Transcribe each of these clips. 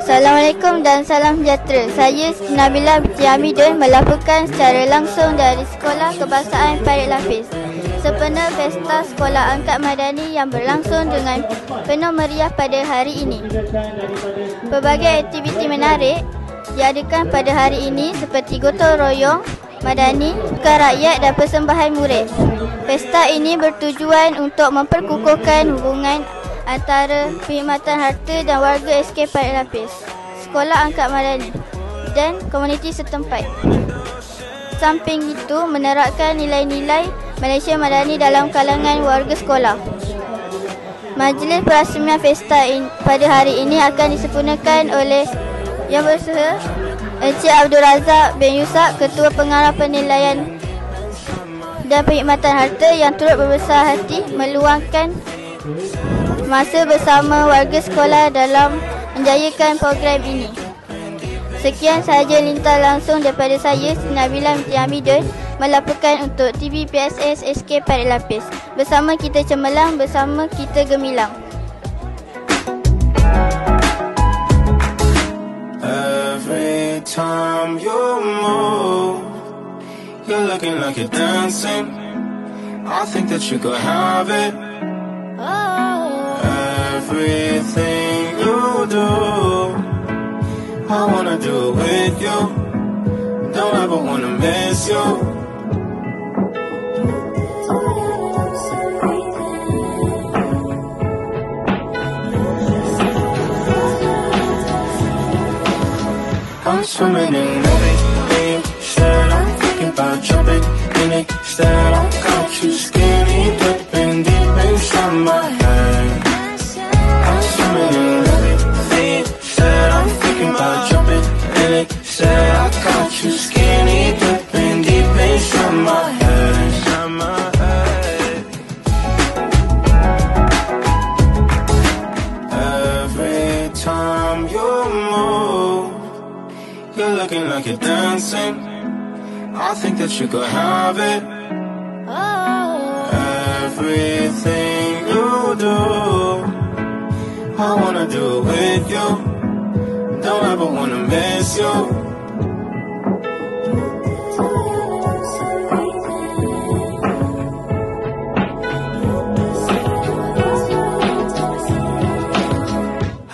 Assalamualaikum dan salam sejahtera. Saya Nabila binti Hamidun melaporkan secara langsung dari Sekolah Kebangsaan Parit Lapis sempena Pesta Sekolah Angkat Madani yang berlangsung dengan penuh meriah pada hari ini. Pelbagai aktiviti menarik diadakan pada hari ini seperti gotong royong madani, sukan rakyat dan persembahan murid. Pesta ini bertujuan untuk memperkukuhkan hubungan antara perkhidmatan harta dan warga SK Parit Lapis, Sekolah Angkat Madani dan komuniti setempat. Samping itu, menerapkan nilai-nilai Malaysia Madani dalam kalangan warga sekolah. Majlis perasmian pesta pada hari ini akan disempurnakan oleh Yang Bersaha Encik Abdul Razak bin Yusak, Ketua Pengarah Penilaian dan Perkhidmatan Harta, yang turut berbesar hati meluangkan masa bersama warga sekolah dalam menjayakan program ini. Sekian sahaja lintas langsung daripada saya, Nabila binti Hamidun, melaporkan untuk TV PSS SK Parit Lapis. Bersama kita cemerlang, bersama kita gemilang. Every time you move, you're looking like you're dancing. I think that you could have it. Everything you do, I wanna do it with you. Don't ever wanna miss you. I'm swimming in it, said I'm thinking about jumping in it. Said I got you skinny dipping deep inside my head. I'm swimming in it, said I'm thinking about jumping in it. Said I got you skinny dipping deep inside my head. Every time you move, you're looking like you're dancing. I think that you could have it. Everything you do, I wanna do it with you. Don't ever wanna miss you.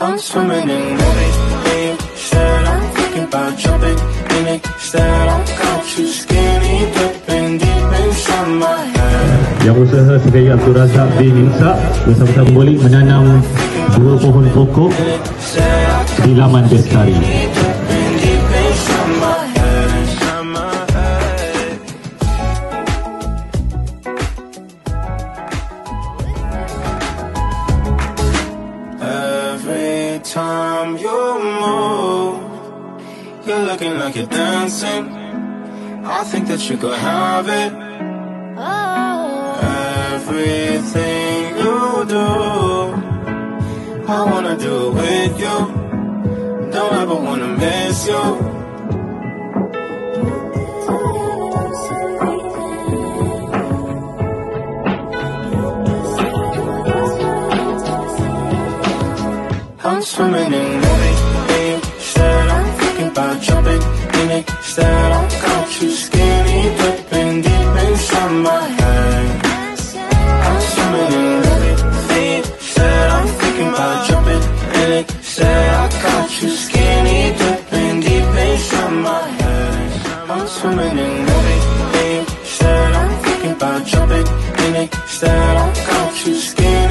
I'm swimming in it, said I'm thinking about jumping in it. Said I got you skinny dipping deep inside my head. Yang Bersama Sekali Abdul Razak bin Yusak bersama-sama boleh menanam 2 pohon pokok di Laman Bestari. Every time you move, you're looking like you're dancing. I think that you could have it. Everything you do, I wanna do it with you. Don't ever wanna miss you. I'm swimming in it, said I'm thinking about jumping in it. Said I got you skinny dipping deep inside my head. I'm swimming in it, said I'm thinking about jumping in it. Said I got you skinny dipping deep inside my head. I'm swimming in it, said I'm thinking about jumping in it. Said I got you skinny